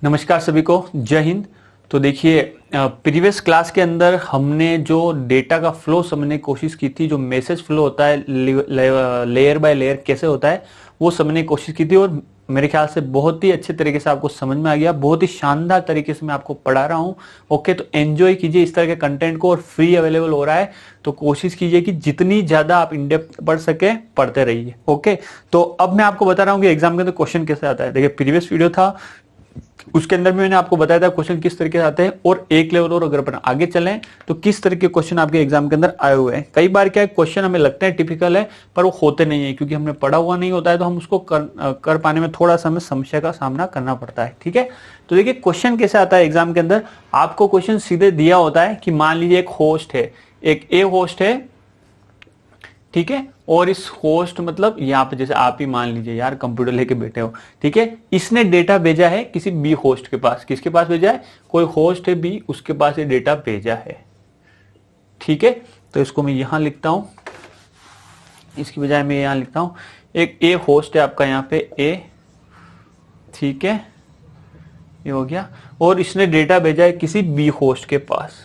नमस्कार सभी को, जय हिंद। तो देखिए, प्रीवियस क्लास के अंदर हमने जो डेटा का फ्लो समझने की कोशिश की थी, जो मैसेज फ्लो होता है लेयर बाय लेयर कैसे होता है वो समझने की कोशिश की थी, और मेरे ख्याल से बहुत ही अच्छे तरीके से आपको समझ में आ गया। बहुत ही शानदार तरीके से मैं आपको पढ़ा रहा हूँ। ओके, तो एंजॉय कीजिए इस तरह के कंटेंट को, और फ्री अवेलेबल हो रहा है तो कोशिश कीजिए कि जितनी ज्यादा आप इन डेप्थ पढ़ सके पढ़ते रहिए। ओके, तो अब मैं आपको बता रहा हूँ कि एग्जाम के अंदर क्वेश्चन कैसे आता है। देखिए, प्रीवियस वीडियो था उसके अंदर भी मैंने आपको बताया था क्वेश्चन किस तरीके से आते हैं, और एक लेवल और अगर अपन आगे चलें तो किस तरह के क्वेश्चन आपके एग्जाम के अंदर आए हुए हैं। कई बार क्या है, क्वेश्चन हमें लगते हैं टिपिकल है पर वो होते नहीं है, क्योंकि हमने पढ़ा हुआ नहीं होता है, तो हम उसको कर पाने में थोड़ा सा हमें समस्या का सामना करना पड़ता है। ठीक है, तो देखिए क्वेश्चन कैसे आता है एग्जाम के अंदर। आपको क्वेश्चन सीधे दिया होता है कि मान लीजिए एक होस्ट है, एक ए होस्ट है, ठीक है, और इस होस्ट मतलब यहाँ पे जैसे आप ही मान लीजिए यार कंप्यूटर लेके बैठे हो, ठीक है, इसने डेटा भेजा है किसी बी होस्ट के पास। किसके पास भेजा है? कोई होस्ट है बी, उसके पास ये डेटा भेजा है। ठीक है, तो इसको मैं यहां लिखता हूं, इसकी बजाय मैं यहां लिखता हूं एक ए होस्ट है आपका यहाँ पे ए, ठीक है, ये हो गया, और इसने डेटा भेजा है किसी बी होस्ट के पास।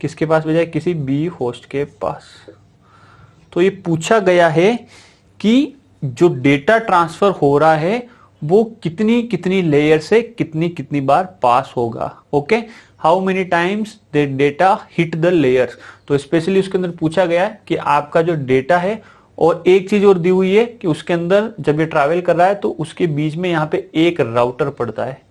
किसके पास भेजा है? किसी बी होस्ट के पास। तो ये पूछा गया है कि जो डेटा ट्रांसफर हो रहा है वो कितनी कितनी लेयर से कितनी कितनी बार पास होगा। Okay, how many times the data hit the layers. तो स्पेशली उसके अंदर पूछा गया है कि आपका जो डेटा है, और एक चीज और दी हुई है कि उसके अंदर जब ये ट्रैवल कर रहा है तो उसके बीच में यहाँ पे एक राउटर पड़ता है।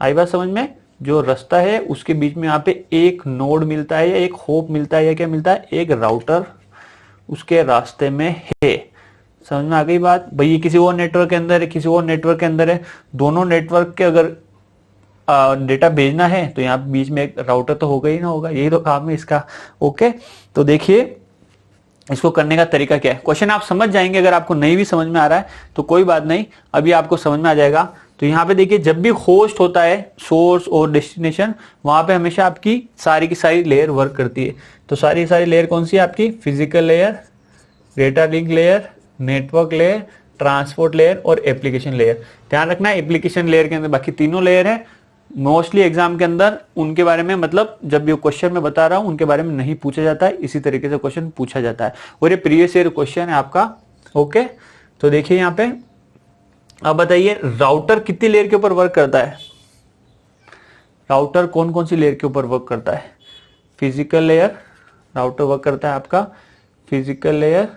आई बात समझ में? जो रास्ता है उसके बीच में यहाँ पे एक नोड मिलता है, या एक होप मिलता है, या क्या मिलता है? एक राउटर उसके रास्ते में है। समझ में आ गई बात? भाई ये किसी और नेटवर्क के अंदर है, किसी और नेटवर्क के अंदर है, दोनों नेटवर्क के अगर डेटा भेजना है तो यहाँ बीच में एक राउटर तो होगा ही ना होगा, यही तो काम है इसका। ओके, तो देखिए इसको करने का तरीका क्या है। क्वेश्चन आप समझ जाएंगे, अगर आपको नहीं भी समझ में आ रहा है तो कोई बात नहीं, अभी आपको समझ में आ जाएगा। तो यहाँ पे देखिए, जब भी होस्ट होता है, सोर्स और डेस्टिनेशन, वहां पे हमेशा आपकी सारी की सारी लेयर वर्क करती है। तो सारी की सारी लेयर कौन सी है आपकी? Physical layer, data link layer, network layer, transport layer और एप्लीकेशन लेयर। ध्यान रखना एप्लीकेशन लेयर के अंदर बाकी तीनों लेयर है। मोस्टली एग्जाम के अंदर उनके बारे में, मतलब जब ये क्वेश्चन मैं बता रहा हूं उनके बारे में नहीं पूछा जाता है, इसी तरीके से क्वेश्चन पूछा जाता है, और ये प्रीवियस ईयर क्वेश्चन है आपका। ओके, तो देखिए यहाँ पे, अब बताइए राउटर कितनी लेयर के ऊपर वर्क करता है? राउटर कौन कौन सी लेयर के ऊपर वर्क करता है? फिजिकल लेयर राउटर वर्क करता है आपका, physical layer,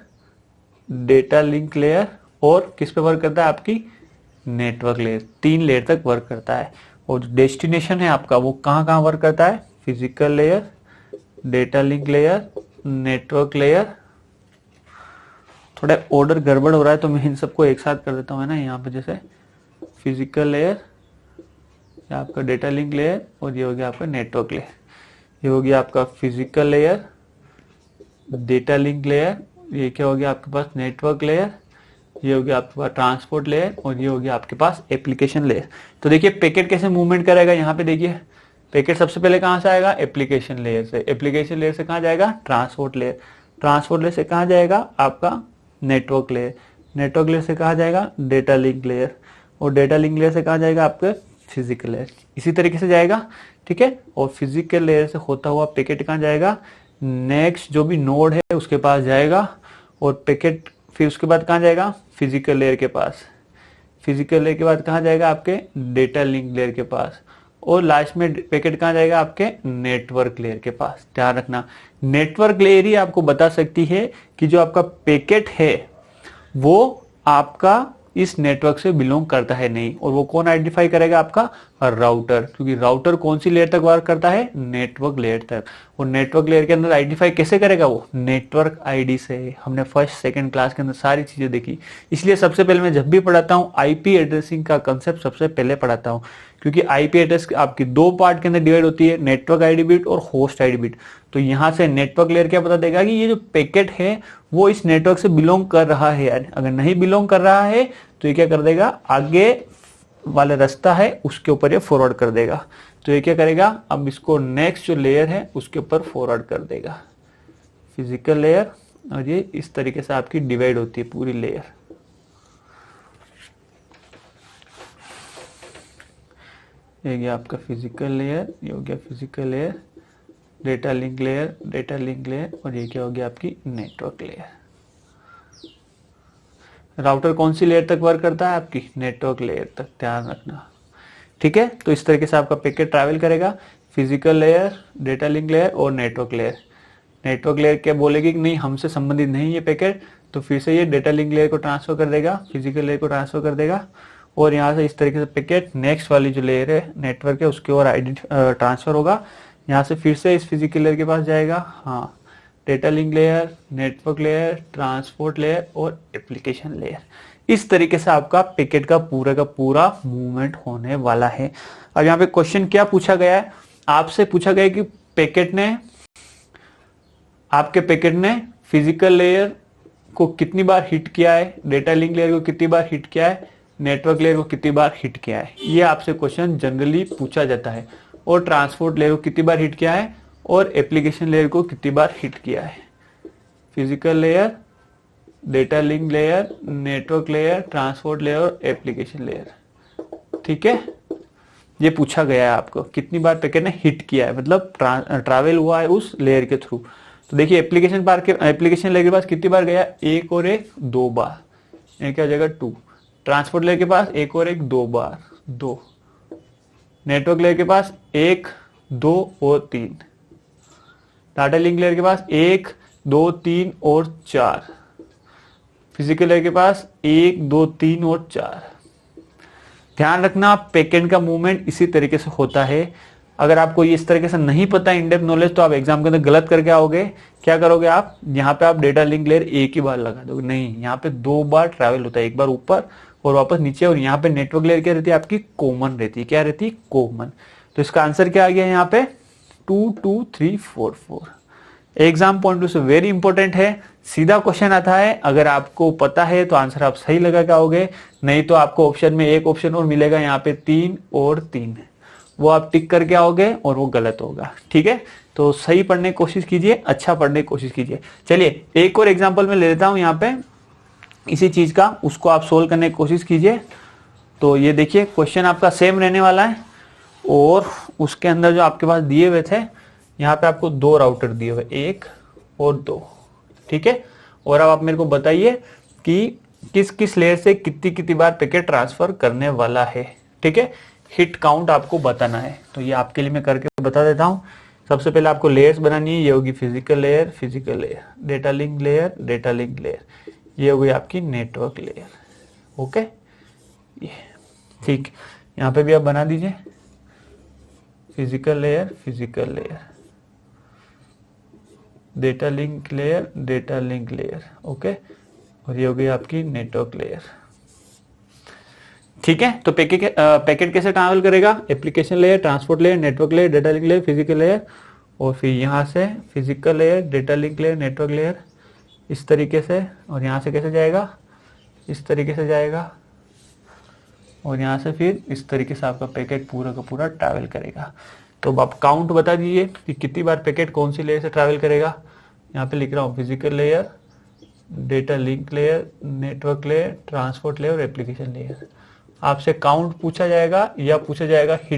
data link layer, और किस पे वर्क करता है? आपकी नेटवर्क लेयर। 3 लेयर तक वर्क करता है। और जो डेस्टिनेशन है आपका वो कहाँ कहाँ वर्क करता है? Physical layer, data link layer, network layer. थोड़ा ऑर्डर गड़बड़ हो रहा है तो मैं इन सबको एक साथ कर देता हूँ, है ना। यहाँ पे जैसे फिजिकल लेयर, आपका डेटा लिंक लेयर, और ये हो गया आपका नेटवर्क लेयर। ये हो गया आपका physical layer, data link layer, ये क्या हो गया आपके पास? नेटवर्क लेयर, ये हो गया आपके पास ट्रांसपोर्ट लेयर, और ये हो गया आपके पास एप्लीकेशन लेयर। तो देखिए पैकेट कैसे मूवमेंट करेगा। यहाँ पे देखिए पैकेट सबसे पहले कहाँ से आएगा? एप्लीकेशन लेयर से। एप्लीकेशन लेयर से कहाँ जाएगा? Transport layer. ट्रांसपोर्ट लेयर से कहाँ जाएगा? आपका नेटवर्क लेयर। नेटवर्क लेयर से कहाँ जाएगा? Data link layer. और डेटा लिंक लेयर से कहाँ जाएगा? आपके फिजिकल लेयर। इसी तरीके से जाएगा, ठीक है। और फिजिकल लेयर से होता हुआ पैकेट कहाँ जाएगा? नेक्स्ट जो भी नोड है उसके पास जाएगा, और पैकेट फिर उसके बाद कहाँ जाएगा? फिजिकल लेयर के पास। फिजिकल लेयर के बाद कहाँ जाएगा? आपके डेटा लिंक लेयर के पास। और लास्ट में पैकेट कहाँ जाएगा? आपके नेटवर्क लेयर के पास। ध्यान रखना, नेटवर्क लेयर ही आपको बता सकती है कि जो आपका पैकेट है वो आपका इस नेटवर्क से बिलोंग करता है नहीं। और वो कौन आइडेंटिफाई करेगा? आपका राउटर, क्योंकि राउटर कौन सी लेयर तक वर्क करता है? नेटवर्क लेयर तक। और नेटवर्क लेयर के अंदर आइडेंटिफाई कैसे करेगा? वो नेटवर्क आईडी से। हमने फर्स्ट सेकंड क्लास के अंदर सारी चीजें देखी, इसलिए सबसे पहले मैं जब भी पढ़ाता हूँ आईपी एड्रेसिंग का कंसेप्ट सबसे पहले पढ़ाता हूँ, क्योंकि आईपी एड्रेस आपकी 2 पार्ट के अंदर डिवाइड होती है, नेटवर्क आईडी बिट और होस्ट आईडी बिट। तो यहाँ से नेटवर्क लेयर क्या पता देगा कि ये जो पैकेट है वो इस नेटवर्क से बिलोंग कर रहा है यार। अगर नहीं बिलोंग कर रहा है तो ये क्या कर देगा? आगे वाला रास्ता है उसके ऊपर ये फॉरवर्ड कर देगा। तो ये क्या करेगा? अब इसको नेक्स्ट जो लेयर है उसके ऊपर फॉरवर्ड कर देगा, फिजिकल लेयर। और ये इस तरीके से आपकी डिवाइड होती है पूरी लेयर। ये गया आपका फिजिकल लेयर, ये हो गया physical layer, data link layer, data link layer, और ये क्या हो गया आपकी नेटवर्क लेयर। राउटर कौन सी लेयर तक वर्क करता है आपकी? नेटवर्क लेयर तक, ध्यान रखना। ठीक है, तो इस तरीके से आपका पैकेट ट्रैवल करेगा, physical layer, data link layer और नेटवर्क लेयर। नेटवर्क लेयर क्या बोलेगी कि नहीं हमसे संबंधित नहीं ये पैकेट, तो फिर से ये डेटा लिंक लेयर को ट्रांसफर कर देगा, फिजिकल लेयर को ट्रांसफर कर देगा, और यहाँ से इस तरीके से पैकेट नेक्स्ट वाली जो लेयर है नेटवर्क है उसकी ओर ट्रांसफर होगा। यहाँ से फिर से इस फिजिकल लेयर के पास जाएगा, हाँ, data link layer, network layer, transport layer और एप्लीकेशन लेयर। इस तरीके से आपका पैकेट का पूरा मूवमेंट होने वाला है। अब यहाँ पे क्वेश्चन क्या पूछा गया है? आपसे पूछा गया है कि आपके पैकेट ने फिजिकल लेयर को कितनी बार हिट किया है, डेटा लिंक लेयर को कितनी बार हिट किया है, नेटवर्क लेयर को कितनी बार हिट किया है। ये आपसे क्वेश्चन जनरली पूछा जाता है। और ट्रांसपोर्ट लेयर को कितनी बार हिट किया है और एप्लीकेशन लेयर को कितनी बार हिट किया है। Physical layer, data link layer, network layer, transport layer और एप्लीकेशन लेयर। ठीक है, ये पूछा गया है आपको कितनी बार पैकेट ने हिट किया है, मतलब ट्रैवल हुआ है उस लेयर के थ्रू। तो देखिए एप्लीकेशन लेयर के पास कितनी बार गया, एक और एक दो बार, ये क्या हो जाएगा 2। ट्रांसपोर्ट लेयर के पास एक और एक दो बार 2। नेटवर्क लेयर के पास 1 2 और 3। डाटा लिंक लेयर के पास 1 2 3 और 4। फिजिकल लेयर के पास 1 2 3 और 4। ध्यान रखना पैकेट का मूवमेंट इसी तरीके से होता है। अगर आपको ये इस तरीके से नहीं पता इन डेप्थ नॉलेज तो आप एग्जाम के अंदर गलत करके आओगे। क्या करोगे आप, यहाँ पे आप डेटा लिंक लेयर एक ही बार लगा दोगे, नहीं, यहाँ पे 2 बार ट्रैवल होता है, एक बार ऊपर और वापस नीचे। और यहाँ पे नेटवर्क लेयर क्या रहती है आपकी, कॉमन रहती है। क्या रहती है, कॉमन। तो इसका आंसर क्या आ गया यहाँ पे 2 2 3 4 4। एग्जाम पॉइंट ऑफ से वेरी इंपॉर्टेंट है। सीधा क्वेश्चन आता है, अगर आपको पता है तो आंसर आप सही लगा के आओगे, नहीं तो आपको ऑप्शन में एक ऑप्शन और मिलेगा यहाँ पे 3 और 3, वो आप टिक करके आओगे और वो गलत होगा। ठीक है, तो सही पढ़ने की कोशिश कीजिए, अच्छा पढ़ने की कोशिश कीजिए। चलिए एक और एग्जाम्पल मैं ले लेता हूं यहाँ पे इसी चीज का, उसको आप सोल्व करने की कोशिश कीजिए। तो ये देखिए क्वेश्चन आपका सेम रहने वाला है और उसके अंदर जो आपके पास दिए हुए थे, यहाँ पे आपको 2 राउटर दिए हुए, 1 और 2। ठीक है, और अब आप मेरे को बताइए कि किस किस लेयर से कितनी कितनी बार पैकेट ट्रांसफर करने वाला है। ठीक है, हिट काउंट आपको बताना है। तो ये आपके लिए मैं करके बता देता हूँ। सबसे पहले आपको लेयर्स बनानी है, ये होगी physical layer, physical layer, data link layer, data link layer, ये होगी आपकी नेटवर्क लेयर। ओके, ये ठीक, यहाँ पे भी आप बना दीजिए physical layer, physical layer, data link layer, data link layer. Okay, और ये होगी आपकी नेटवर्क लेयर। ठीक है, तो पैकेट कैसे ट्रैवल करेगा, application layer, transport layer, network layer, data link layer, physical layer, और फिर यहाँ से physical layer, data link layer, network layer, इस तरीके से। और यहाँ से कैसे जाएगा, इस तरीके से जाएगा, और यहाँ से फिर इस तरीके से आपका पैकेट पूरा का पूरा ट्रैवल करेगा। तो आप काउंट बता दीजिए कि कितनी बार पैकेट कौन सी लेयर से ट्रैवल करेगा। यहाँ पे लिख रहा हूँ physical layer, data link layer, network layer, transport layer और एप्लीकेशन लेयर। आपसे काउंट पूछा जाएगा या पूछा जाएगा हिट